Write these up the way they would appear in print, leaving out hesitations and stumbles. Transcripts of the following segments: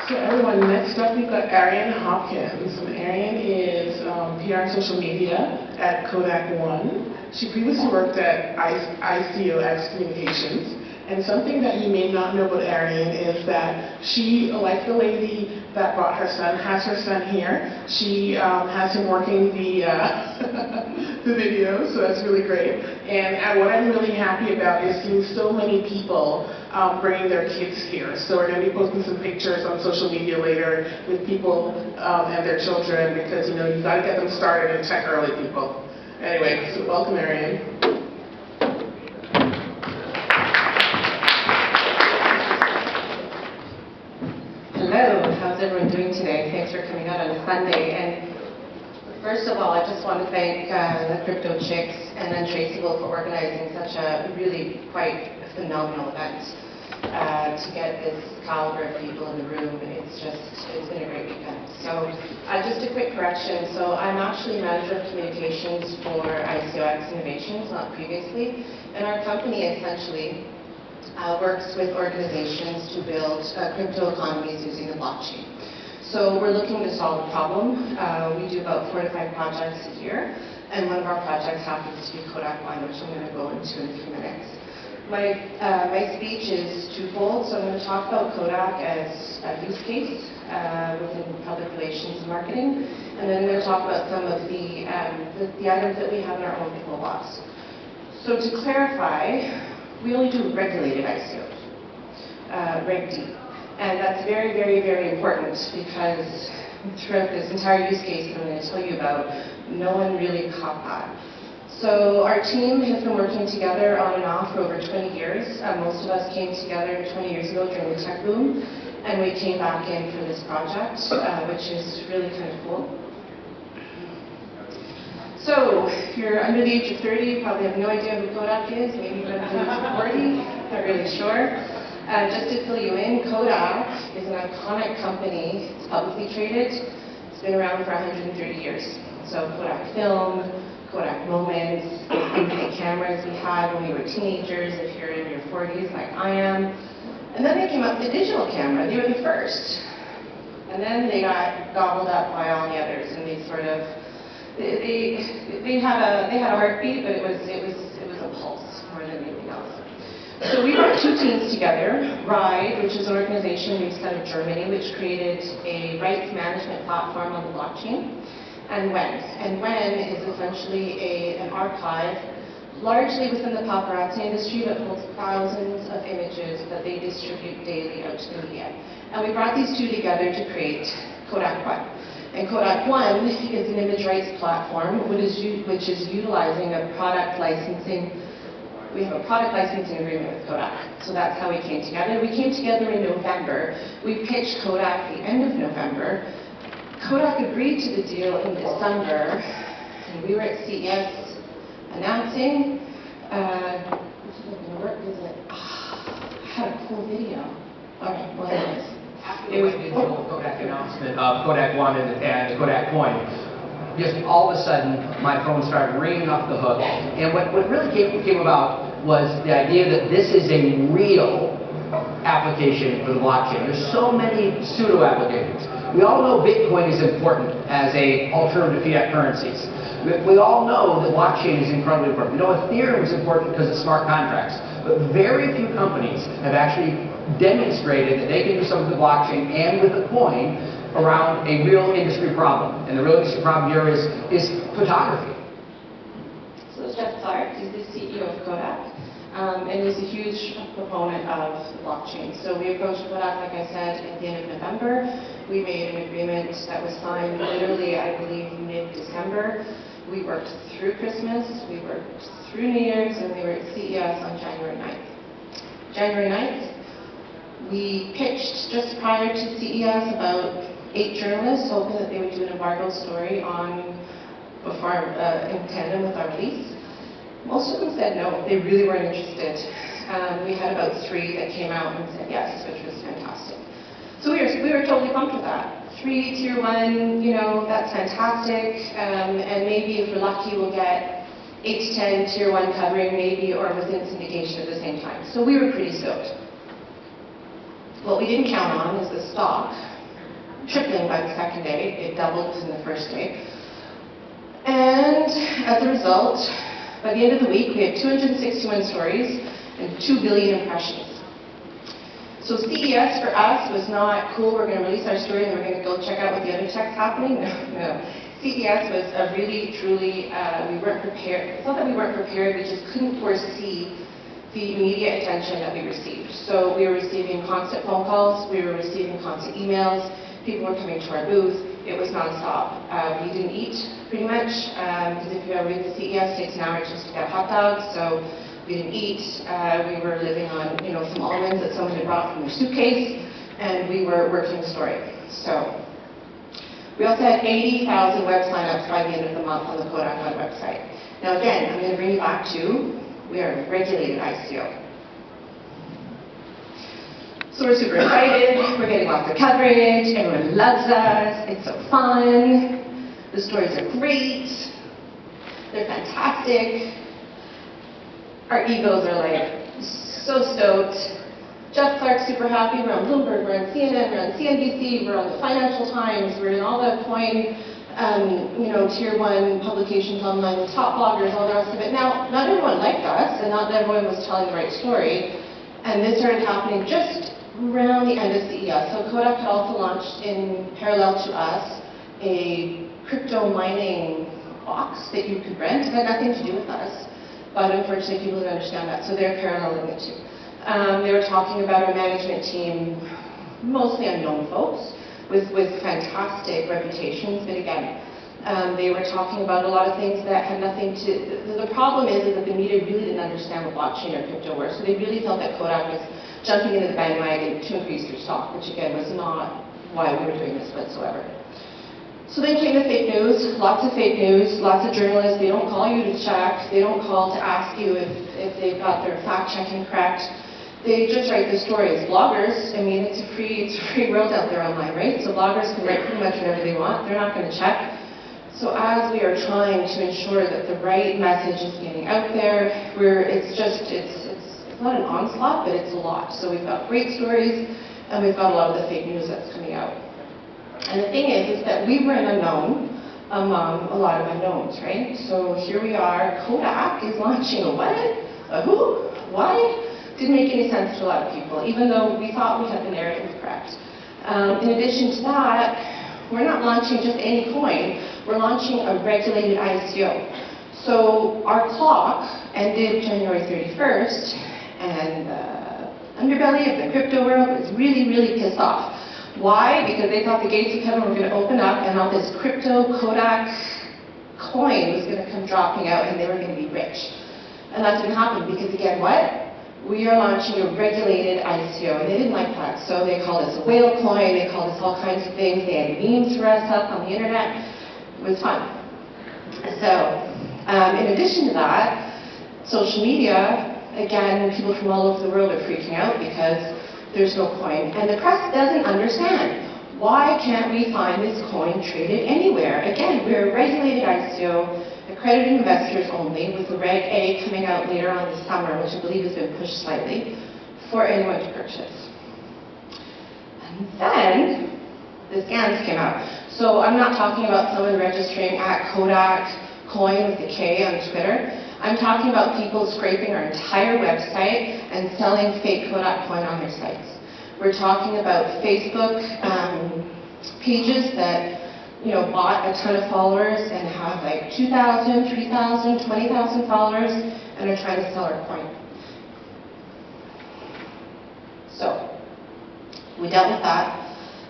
So everyone, next up we've got Arian Hopkins. And Arian is PR and social media at Kodak One. She previously worked at ICOx Innovations. And something that you may not know about Arian is that she, like the lady that brought her son, has her son here. She has him working the the video, so that's really great. And what I'm really happy about is seeing so many people bringing their kids here. So we're going to be posting some pictures on social media later with people and their children, because you've got to get them started in tech early, people. Anyway, so welcome, Arian. Hello, how's everyone doing today? Thanks for coming out on a Sunday. And first of all, I just want to thank the CryptoChicks and Untraceable for organizing such a really quite phenomenal event. To get this caliber of people in the room, it's been a great weekend. So just a quick correction. So I'm actually manager of communications for ICOx Innovations, not previously. And our company essentially works with organizations to build crypto economies using the blockchain. So we're looking to solve a problem. We do about 4 to 5 projects a year, and one of our projects happens to be Kodak One, which I'm going to go into in a few minutes. My speech is twofold, so I'm going to talk about Kodak as a use case within public relations and marketing, and then I'm going to talk about some of the items that we have in our own toolbox. So to clarify, we only do regulated ICOs, Reg D. And that's very, very, very important, because throughout this entire use case that I'm going to tell you about, no one really caught that. So our team has been working together on and off for over 20 years. Most of us came together 20 years ago during the tech boom, and we came back in for this project, which is really kind of cool. So, if you're under the age of 30, you probably have no idea who Kodak is. Maybe you're under the age of 40, not really sure. Just to fill you in, Kodak is an iconic company. It's publicly traded. It's been around for 130 years. So Kodak Film, Kodak Moments, instant cameras we had when we were teenagers, if you're in your 40s like I am. And then they came up with the digital camera. They were the first. And then they got gobbled up by all the others, and they sort of They had a heartbeat, but it was a pulse more than anything else. So we brought 2 teams together. RIDE, which is an organization based out of Germany, which created a rights management platform on the blockchain, and WEN. And WEN is essentially an archive, largely within the paparazzi industry, that holds thousands of images that they distribute daily out to the media. And we brought these 2 together to create Kodak One. And Kodak One is an image rights platform which is utilizing a product licensing. We have a product licensing agreement with Kodak. So that's how we came together. We came together in November. We pitched Kodak the end of November. Kodak agreed to the deal in December. And we were at CES announcing, this isn't going to work, is it? I had a cool video. All right, well, anyways. It was the Kodak announcement of Kodak One and Kodak Coin. Just all of a sudden, my phone started ringing off the hook. And what really came about was the idea that this is a real application for the blockchain. There's so many pseudo applications. We all know Bitcoin is important as an alternative to fiat currencies. We all know that blockchain is incredibly important. We know Ethereum is important because of smart contracts. But very few companies have actually demonstrated that they can do something with the blockchain and with the coin around a real industry problem. And the real industry problem here is photography. So Jeff Clark, he's the CEO of Kodak, and he's a huge proponent of the blockchain. So we approached Kodak, like I said, at the end of November. We made an agreement that was signed literally, I believe, mid-December. We worked through Christmas, we worked through New Year's, and we were at CES on January 9th. January 9th, we pitched just prior to CES about 8 journalists, hoping that they would do an embargo story in tandem with our release. Most of them said no, they really weren't interested. We had about 3 that came out and said yes, which was fantastic. So we were totally pumped with that. 3 tier 1, that's fantastic, and maybe if we're lucky we'll get 8 to 10 tier 1 covering, maybe, or within syndication at the same time. So we were pretty stoked. What we didn't count on is the stock tripling by the second day. It doubled in the first day. And as a result, by the end of the week, we had 261 stories and 2 billion impressions. So CES for us was not cool, we're going to release our story and we're going to go check out what the other tech's happening. No. CES was a really, truly, we weren't prepared. It's not that we weren't prepared, we just couldn't foresee the media attention that we received. So we were receiving constant phone calls, we were receiving constant emails, people were coming to our booth, it was nonstop. We didn't eat pretty much, because if you ever read the CES, it takes an hour just to get hot dogs, so we didn't eat. We were living on, some almonds that someone had brought from their suitcase, and we were working the story. So we also had 80,000 web signups by the end of the month on the Kodak One website. Now again, I'm going to bring you back to, we are a regulated ICO. So we're super excited, we're getting lots of coverage, everyone loves us, it's so fun, the stories are great, they're fantastic. Our egos are like so stoked. Jeff Clark's super happy. We're on Bloomberg, we're on CNN, we're on CNBC, we're on the Financial Times, we're in all the coin, tier 1 publications online, the top bloggers, all the rest of it. Now, not everyone liked us, and not everyone was telling the right story. And this started happening just around the end of CES. So Kodak had also launched, in parallel to us, a crypto mining box that you could rent. It had nothing to do with us. But unfortunately, people didn't understand that, so they're paralleling the two. They were talking about our management team, mostly unknown folks, with fantastic reputations, but again, they were talking about a lot of things that had nothing to... The problem is that the media really didn't understand what blockchain or crypto were, so they really felt that Kodak was jumping into the bandwagon to increase their stock, which again was not why we were doing this whatsoever. So then came the fake news, lots of fake news, lots of journalists, they don't call you to check, they don't call to ask you if they've got their fact-checking correct. They just write the stories. Bloggers, I mean, it's a free world out there online, right? So bloggers can write pretty much whatever they want, they're not going to check. So as we are trying to ensure that the right message is getting out there, it's not an onslaught, but it's a lot. So we've got great stories, and we've got a lot of the fake news that's coming out. And the thing is that we were an unknown among a lot of unknowns, right? So here we are, Kodak is launching a what? A who? Why? Didn't make any sense to a lot of people, even though we thought we had the narrative correct. In addition to that, we're not launching just any coin, we're launching a regulated ICO. So our clock ended January 31st, and the underbelly of the crypto world was really, really pissed off. Why? Because they thought the gates of heaven were going to open up and all this crypto Kodak coin was going to come dropping out and they were going to be rich. And that didn't happen because again, what? We are launching a regulated ICO and they didn't like that. So they called us a whale coin, they called us all kinds of things, they had memes for us up on the internet. It was fun. So, in addition to that, social media, again, people from all over the world are freaking out because there's no coin. And the press doesn't understand. Why can't we find this coin traded anywhere? Again, we're a regulated ICO, accredited investors only, with the Reg A coming out later on this summer, which I believe has been pushed slightly, for anyone to purchase. And then, the scams came out. So I'm not talking about someone registering at Kodak Coin with a K on Twitter. I'm talking about people scraping our entire website and selling fake Kodak coin on their sites. We're talking about Facebook pages that bought a ton of followers and have like 2,000, 3,000, 20,000 followers and are trying to sell our coin. So we dealt with that.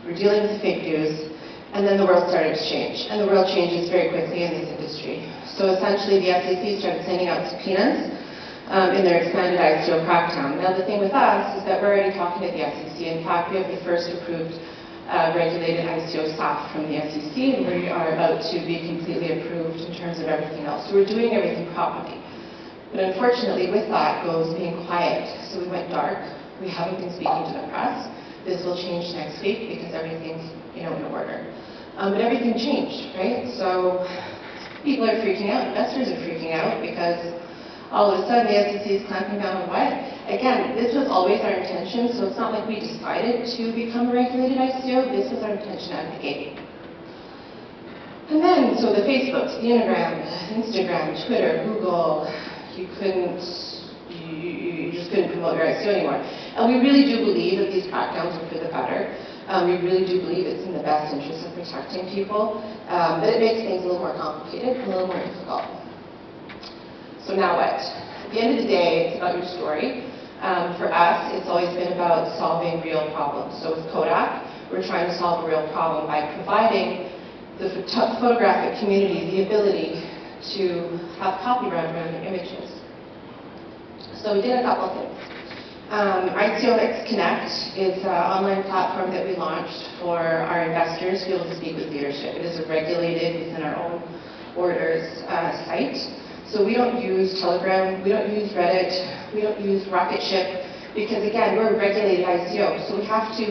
We're dealing with the fake news. And then the world started to change. And the world changes very quickly in this industry. So essentially the SEC started sending out subpoenas in their expanded ICO crackdown. Now the thing with us is that we're already talking to the SEC. In fact, we have the first approved regulated ICO SAF from the SEC, and we are about to be completely approved in terms of everything else. So we're doing everything properly. But unfortunately with that goes being quiet. So we went dark. We haven't been speaking to the press. This will change next week because everything's in order. But everything changed, right? So people are freaking out, investors are freaking out because all of a sudden the SEC is clamping down on what? Again, this was always our intention, so it's not like we decided to become a regulated ICO. This was our intention at the gate. And then, so the Facebooks, the Instagram, Twitter, Google, you just couldn't promote your ICO anymore. And we really do believe that these crackdowns are for the better. We really do believe it's in the best interest of protecting people, but it makes things a little more complicated and a little more difficult. So now what? At the end of the day, it's about your story. For us, it's always been about solving real problems. So with Kodak, we're trying to solve a real problem by providing the photographic community the ability to have copyright around their images. So we did a couple of things. ICOx Connect is an online platform that we launched for our investors to be able to speak with leadership. It is a regulated, within our own orders site. So we don't use Telegram, we don't use Reddit, we don't use Rocketship, because again, we're a regulated ICO. So we have to,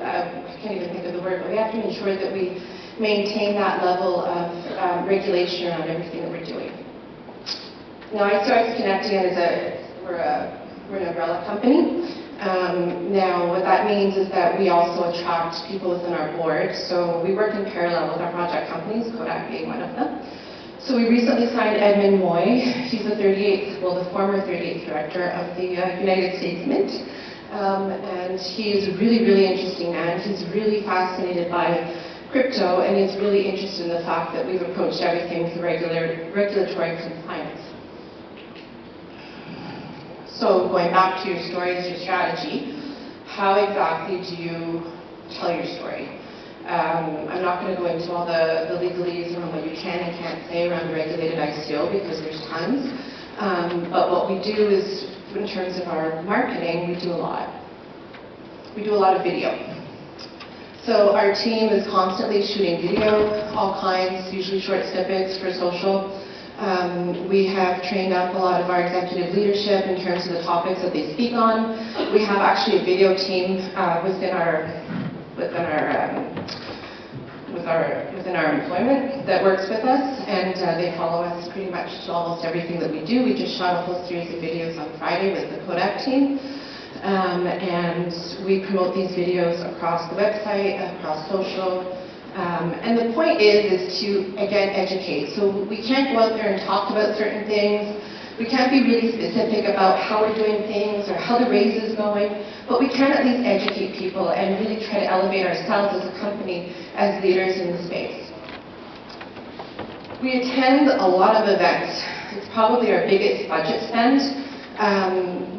I can't even think of the word, but we have to ensure that we maintain that level of regulation around everything that we're doing. Now, ICOx Connect again we're an umbrella company. Now, what that means is that we also attract people within our board. So we work in parallel with our project companies, Kodak being one of them. So we recently signed Edmund Moy. He's the former 38th director of the United States Mint. And he is a really, really interesting man. He's really fascinated by crypto, and he's really interested in the fact that we've approached everything with regulatory compliance. So going back to your stories, your strategy, how exactly do you tell your story? I'm not going to go into all the legalese around what you can and can't say around the regulated ICO because there's tons. But what we do is, in terms of our marketing, we do a lot. We do a lot of video. So our team is constantly shooting video, all kinds, usually short snippets for social. We have trained up a lot of our executive leadership in terms of the topics that they speak on. We have actually a video team within our employment that works with us, and they follow us pretty much to almost everything that we do. We just shot a whole series of videos on Friday with the Kodak team, and we promote these videos across the website, across social. And the point is to, again, educate. So we can't go out there and talk about certain things. We can't be really specific about how we're doing things or how the raise is going, but we can at least educate people and really try to elevate ourselves as a company as leaders in the space. We attend a lot of events. It's probably our biggest budget spend.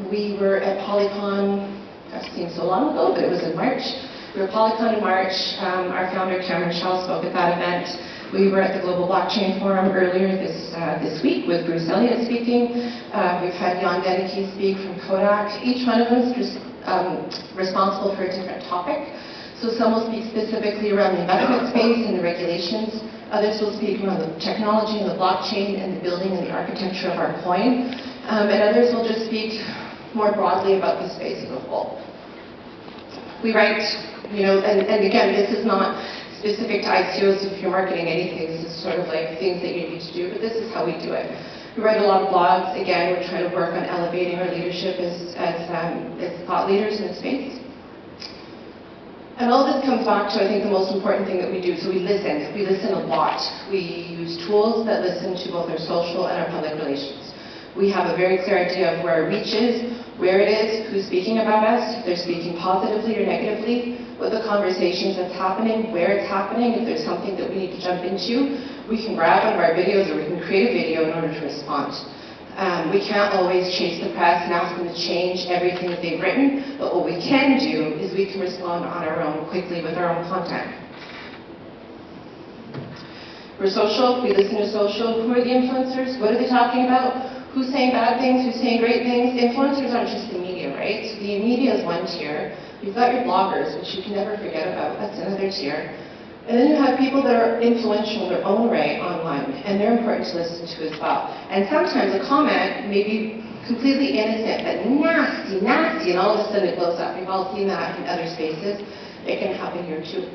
We were at Polycon, that seems so long ago, but it was in March. We were at Polycon in March. Our founder, Cameron Shaw, spoke at that event. We were at the Global Blockchain Forum earlier this week with Bruce Elliott speaking. We've had Jan Deneke speak from Kodak. Each one of them is responsible for a different topic. So some will speak specifically around the investment space and the regulations. Others will speak around the technology and the blockchain and the building and the architecture of our coin. And others will just speak more broadly about the space as a whole. We write, and again, this is not specific to ICOs. If you're marketing anything, this is sort of like things that you need to do, but this is how we do it. We write a lot of blogs. Again, we're trying to work on elevating our leadership as thought leaders in the space. And all this comes back to, I think, the most important thing that we do. So we listen. We listen a lot. We use tools that listen to both our social and our public relations. We have a very clear idea of where our reach is, where it is, who's speaking about us, if they're speaking positively or negatively, what the conversations that's happening, where it's happening, if there's something that we need to jump into, we can grab one of our videos or we can create a video in order to respond. We can't always chase the press and ask them to change everything that they've written, but what we can do is we can respond on our own quickly with our own content. We're social, we listen to social. Who are the influencers? What are they talking about? Who's saying bad things? Who's saying great things? Influencers aren't just the media, right? So the media is one tier. You've got your bloggers, which you can never forget about. That's another tier. And then you have people that are influential in their own right online, and they're important to listen to as well. And sometimes a comment may be completely innocent, but nasty, and all of a sudden it blows up. We've all seen that in other spaces. It can happen here too.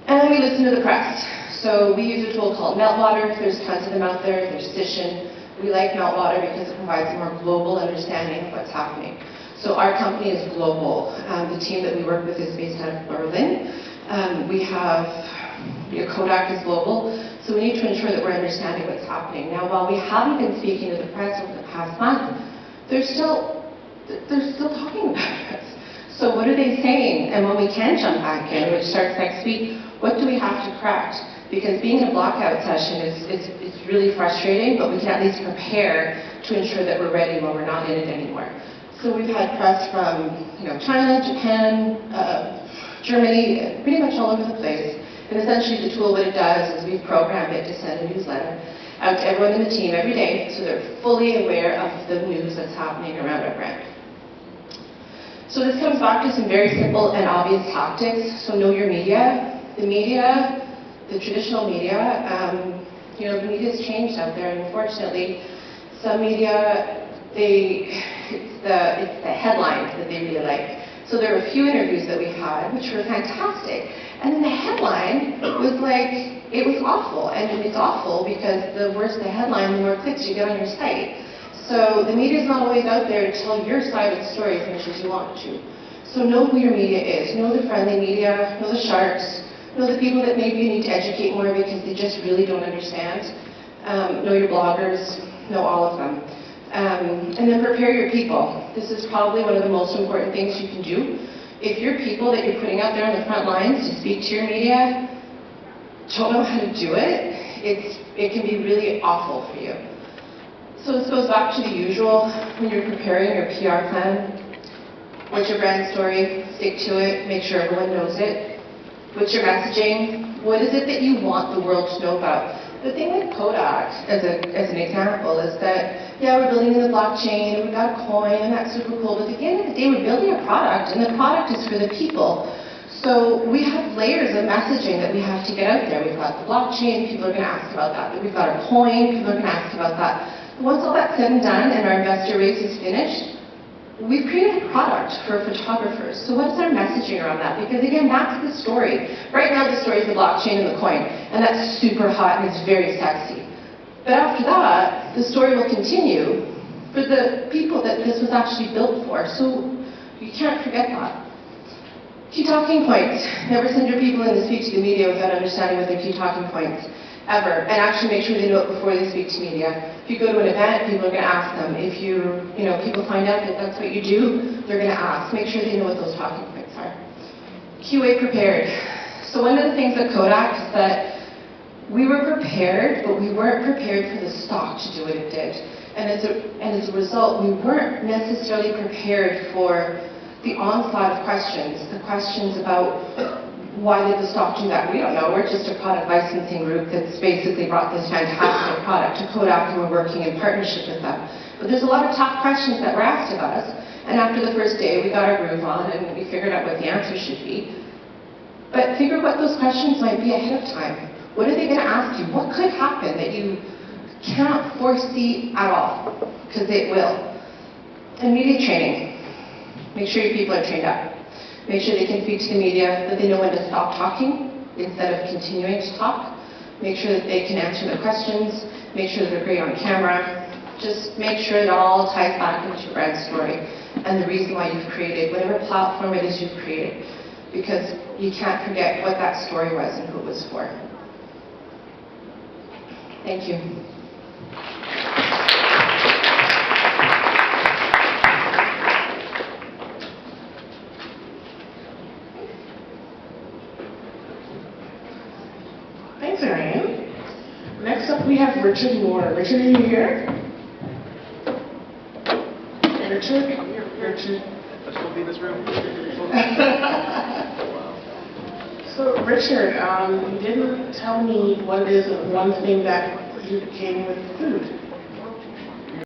And then we listen to the press. So we use a tool called Meltwater. There's tons of them out there. There's Cision. We like meltwater because it provides a more global understanding of what's happening. So our company is global. The team that we work with is based out of Berlin. Kodak is global, so we need to ensure that we're understanding what's happening. Now, while we haven't been speaking to the press over the past month, they're still talking about us. So what are they saying? And when we can jump back in, which starts next week, what do we have to correct? Because being in a blackout session is really frustrating, but we can at least prepare to ensure that we're ready when we're not in it anymore. So we've had press from China, Japan, Germany, pretty much all over the place. And essentially the tool, what it does is we've programmed it to send a newsletter out to everyone in the team every day so they're fully aware of the news that's happening around our brand. So this comes back to some very simple and obvious tactics. So know your media. The media, the traditional media, the media's changed out there, and unfortunately, some media, it's the headlines that they really like. So there were a few interviews that we had, which were fantastic. And then the headline was like, it was awful. And it's awful because the worse the headline, the more clicks you get on your site. So the media's not always out there to tell your side of the story as much as you want to. So know who your media is. Know the friendly media, know the sharks, know the people that maybe you need to educate more because they just really don't understand. Know your bloggers, know all of them. And then prepare your people. This is probably one of the most important things you can do. If your people that you're putting out there on the front lines to speak to your media don't know how to do it, it can be really awful for you. So this goes back to the usual when you're preparing your PR plan. What's your brand story? Stick to it. Make sure everyone knows it. What's your messaging? What is it that you want the world to know about? The thing with Kodak, as an example, is that, yeah, we're building in the blockchain, and we've got a coin, and that's super cool, but at the end of the day, we're building a product, and the product is for the people. So we have layers of messaging that we have to get out there. We've got the blockchain, people are going to ask about that. We've got our coin, people are going to ask about that. But once all that's said and done, and our investor race is finished, we've created a product for photographers. So what's our messaging around that? Because again, that's the story. Right now the story is the blockchain and the coin, and that's super hot and it's very sexy. But after that, the story will continue for the people that this was actually built for. So you can't forget that. Key talking points. Never send your people in to speak to the media without understanding what their key talking points. Ever. And actually make sure they know it before they speak to media. If you go to an event, people are going to ask them. If people find out that that's what you do, they're going to ask. Make sure they know what those talking points are. QA prepared. So one of the things at Kodak is that we were prepared, but we weren't prepared for the stock to do what it did. And as a result, we weren't necessarily prepared for the onslaught of questions. The questions about why did the stock do that? We don't know. We're just a product licensing group that's basically brought this fantastic product to Kodak, and we're working in partnership with them. But there's a lot of tough questions that were asked of us, and after the first day, we got our groove on, and we figured out what the answers should be. But figure what those questions might be ahead of time. What are they going to ask you? What could happen that you cannot foresee at all? Because it will. And media training. Make sure your people are trained up. Make sure they can speak to the media, that they know when to stop talking instead of continuing to talk. Make sure that they can answer the questions. Make sure that they're great on camera. Just make sure it all ties back into your brand story and the reason why you've created whatever platform it is you've created. Because you can't forget what that story was and who it was for. Thank you. Thanks, Arian. Next up, we have Richard Moore. Richard, are you here? Richard? I'm here. Richard. I just want to be in this room. So, Richard, you didn't tell me what it is one thing that you came with food.